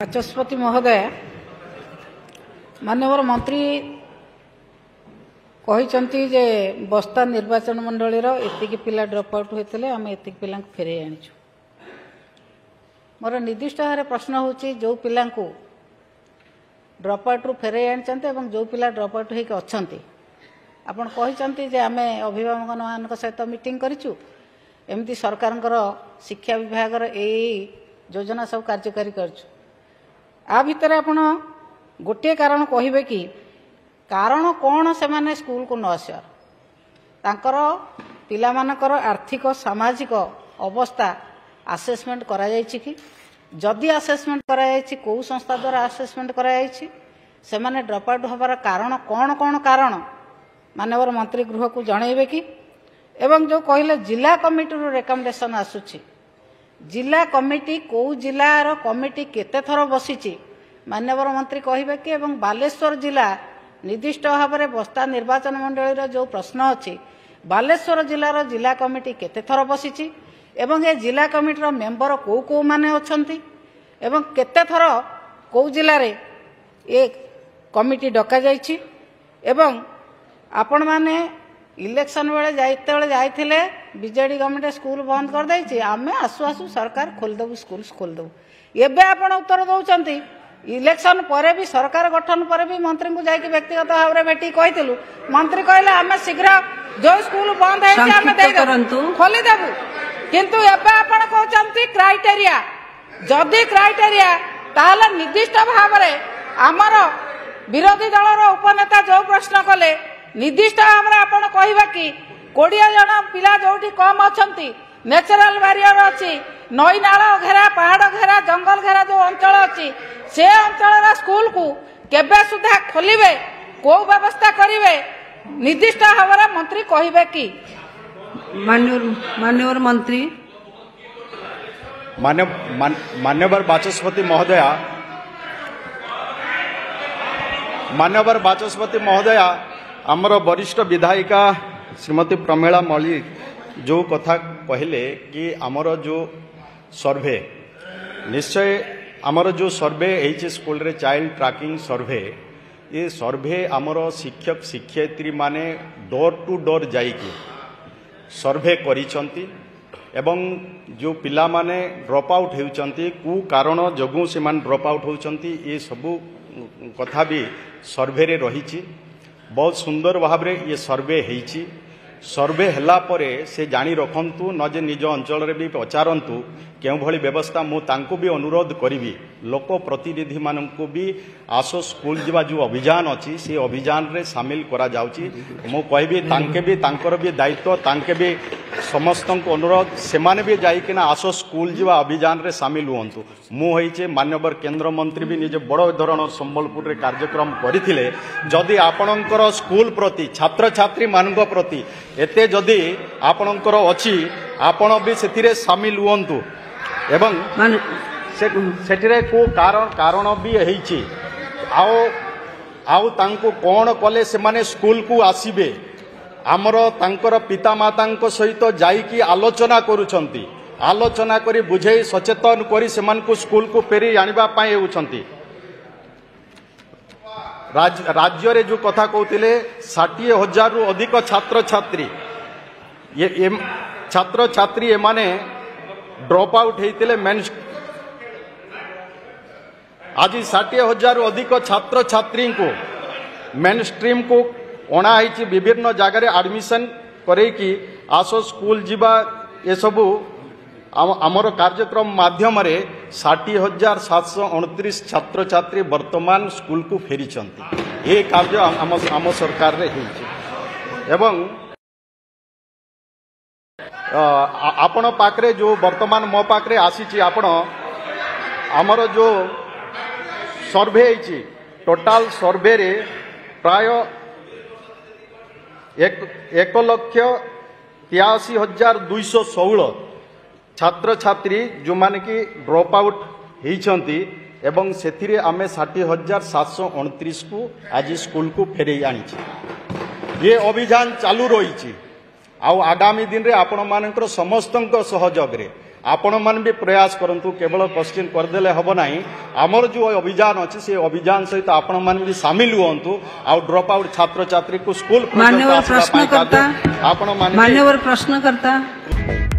ବାଚସ୍ପତି ମହୋଦୟ, ମାନ୍ୟବର ମନ୍ତ୍ରୀ କହିଛନ୍ତି ଯେ ବସ୍ତା ନିର୍ବାଚନ ମଣ୍ଡଳୀର ଏତିକି ପିଲା ଡ୍ରପ୍ ଆଉଟ୍ ହୋଇଥିଲେ ଆମେ ଏତିକି ପିଲାଙ୍କୁ ଫେରାଇ ଆଣିଛୁ। ମୋର ନିର୍ଦ୍ଦିଷ୍ଟ ଭାବରେ ପ୍ରଶ୍ନ ହେଉଛି ଯେଉଁ ପିଲାଙ୍କୁ ଡ୍ରପ୍ ଆଉଟ୍ରୁ ଫେରାଇ ଆଣିଛନ୍ତି ଏବଂ ଯେଉଁ ପିଲା ଡ୍ରପ୍ ଆଉଟ୍ ହୋଇକି ଅଛନ୍ତି, ଆପଣ କହିଛନ୍ତି ଯେ ଆମେ ଅଭିଭାବକମାନଙ୍କ ସହିତ ମିଟିଂ କରିଛୁ, ଏମିତି ସରକାରଙ୍କର ଶିକ୍ଷା ବିଭାଗର ଏଇ ଯୋଜନା ସବୁ କାର୍ଯ୍ୟକାରୀ କରିଛୁ। ଆ ଭିତରେ ଆପଣ ଗୋଟିଏ କାରଣ କହିବେ କି କାରଣ କ'ଣ ସେମାନେ ସ୍କୁଲକୁ ନ ଆସିବାର? ତାଙ୍କର ପିଲାମାନଙ୍କର ଆର୍ଥିକ ସାମାଜିକ ଅବସ୍ଥା ଆସେସମେଣ୍ଟ କରାଯାଇଛି କି? ଯଦି ଆସେସମେଣ୍ଟ କରାଯାଇଛି କେଉଁ ସଂସ୍ଥା ଦ୍ୱାରା ଆସେସମେଣ୍ଟ କରାଯାଇଛି? ସେମାନେ ଡ୍ରପ୍ ଆଉଟ୍ ହେବାର କାରଣ କ'ଣ କାରଣ ମାନ୍ୟବର ମନ୍ତ୍ରୀ ଗୃହକୁ ଜଣାଇବେ କି? ଏବଂ ଯେଉଁ କହିଲେ ଜିଲ୍ଲା କମିଟିରୁ ରେକମେଣ୍ଡେସନ୍ ଆସୁଛି, ଜିଲ୍ଲା କମିଟି କେଉଁ ଜିଲ୍ଲାର କମିଟି କେତେ ଥର ବସିଛି ମାନ୍ୟବର ମନ୍ତ୍ରୀ କହିବେ କି? ଏବଂ ବାଲେଶ୍ୱର ଜିଲ୍ଲା ନିର୍ଦ୍ଦିଷ୍ଟ ଭାବରେ ବସ୍ତା ନିର୍ବାଚନ ମଣ୍ଡଳୀର ଯେଉଁ ପ୍ରଶ୍ନ ଅଛି, ବାଲେଶ୍ୱର ଜିଲ୍ଲାର ଜିଲ୍ଲା କମିଟି କେତେ ଥର ବସିଛି ଏବଂ ଏ ଜିଲ୍ଲା କମିଟିର ମେମ୍ବର କେଉଁମାନେ ଅଛନ୍ତି ଏବଂ କେତେ ଥର କେଉଁ ଜିଲ୍ଲାରେ ଏ କମିଟି ଡକାଯାଇଛି? ଏବଂ ଆପଣମାନେ ଇଲେକ୍ସନ ବେଳେ ଯେତେବେଳେ ଯାଇଥିଲେ ବିଜେଡି ଗଭର୍ଣ୍ଣମେଣ୍ଟ ସ୍କୁଲ ବନ୍ଦ କରିଦେଇଛି, ଆମେ ଆସୁ ଆସୁ ସରକାର ଖୋଲିଦେବୁ, ସ୍କୁଲ ଖୋଲିଦେବୁ। ଏବେ ଆପଣ ଉତ୍ତର ଦେଉଛନ୍ତି ଇଲେକ୍ସନ ପରେ ବି ସରକାର ଗଠନ ପରେ ବି ମନ୍ତ୍ରୀଙ୍କୁ ଯାଇକି ବ୍ୟକ୍ତିଗତ ଭାବରେ ଭେଟିକି କହିଥିଲୁ, ମନ୍ତ୍ରୀ କହିଲେ ଆମେ ଶୀଘ୍ର ଯେଉଁ ସ୍କୁଲ ବନ୍ଦ ହେଇଛି ଆମେ ଖୋଲିଦେବୁ। କିନ୍ତୁ ଏବେ ଆପଣ କହୁଛନ୍ତି କ୍ରାଇଟେରିଆ, ଯଦି କ୍ରାଇଟେରିଆ ତାହେଲେ ନିର୍ଦ୍ଦିଷ୍ଟ ଭାବରେ ଆମର ବିରୋଧୀ ଦଳର ଉପନେତା ଯେଉଁ ପ୍ରଶ୍ନ କଲେ ନିର୍ଦ୍ଦିଷ୍ଟ ଭାବରେ ଆପଣ କହିବା କି 20 ଜଣ ପିଲା ଯୋଉଠି କମ୍ ଅଛନ୍ତି, ନ୍ୟାଚୁରାଲ ବ୍ୟାରିୟର ଅଛି, ନଈ ନାଳ ଘେରା, ପାହାଡ଼ ଘେରା, ଜଙ୍ଗଲ ଘେରା ଯେଉଁ ଅଞ୍ଚଳ ଅଛି, ସେ ଅଞ୍ଚଳର ସ୍କୁଲକୁ କେବେ ସୁଦ୍ଧା ଖୋଲିବେ, କୋଉ ବ୍ୟବସ୍ଥା କରିବେ, ନିର୍ଦ୍ଦିଷ୍ଟ ଭାବରେ ମନ୍ତ୍ରୀ କହିବେ କି? मान्यवर मंत्री। मान्यवर बाचस्पति महोदया आमर वरिष्ठ विधायिका श्रीमती प्रमीला मल्लिक जो कथा कहले कि आमर जो सर्वे निश्चय आमर जो सर्वे एच स्कूल रे चाइल्ड ट्रैकिंग सर्वे, ये सर्वे आमर शिक्षक शिक्षयित्री माने डोर टू डोर जाइकी सर्वे करिसंती एवं जो पिला माने ड्रॉप आउट होउचंती कु कारण जगु से मान ड्रॉप आउट होउचंती, ये सबू कथा भी सर्वे रे रहिछि। बहुत सुंदर भाव रे ये सर्वे हेइछि। सर्वे हला परे से जानी रखंतु, न जे निज अंचल रे भी पचारंतु केउ भली व्यवस्था। मु तांको भी अनुरोध करिवि लोक प्रतिनिधि माननको भी आसो स्कूल जीवा जो अभियान अछि से अभियान रे शामिल करा जाउछि। मु कहबि तांके भी तांकर भी दायित्व, तांके भी समस्तक अनुरोध सेमाने भी जाई किना आसो स्कूल जीवा अभियान रे शामिल हुअन्तु। मु होइचे मान्यवर केंद्र मंत्री भी निजे बड़ धरण संबलपुर रे कार्यक्रम करिथिले। जदि आपणकर स्कूल प्रति छात्र छात्री मानक प्रति एते जदि आपणकर अछि, आपण भी सेथिरे शामिल हुअन्तु एवं सेठिरे को कारण भी हेइछि। आउ तांको कोन कले से माने स्कूल को आसीबे, आमर तांकर पिता मातांको सहित जाइकी आलोचना करूछंती, आलोचना करी बुझे सचेतन करी सेमान को स्कूल को फेरी आनिबा पाए हेउछंती। राज्य रे जो कथा कहतिले 60,000 रु अधिक छात्र छात्री छात्र छात्री एमाने ड्रॉप आउट होइतिले मेन। आज 60,000 रु अधिक छात्र छात्री को मेन स्ट्रीम को अणा होइछि, विभिन्न जगह एडमिशन करेकी आसो स्कूल जीवा ये सबू आमर कार्यक्रम माध्यम रे 60,729 छात्र छात्री वर्तमान स्कूल को फेरी चंती। ये कार्य आम सरकार रे होइछि। एवं आपण पाखरे जो वर्तमान मो पाखरे आसीछि, आपण आमर जो सर्वे होइछि टोटाल सर्वे रे प्राय 1,83,216 छात्र छात्री जो माने कि ड्रॉप आउट होइछंती एवं सेथिरे आमे 60,729 को आज स्कूल को फेरे आनिछि। ये अभियान चालू रही। आगामी दिन रे आपण मानकर समस्तंक सहयोग रे आपण मान भी प्रयास करंतु केवल क्वेश्चन करदेले हब नाही आमर जो अभियान अछि से अभियान सहित आपण मान भी शामिल हुअंतु आ ड्रॉप आउट छात्र छात्री को स्कूल मान्यवर प्रश्नकर्ता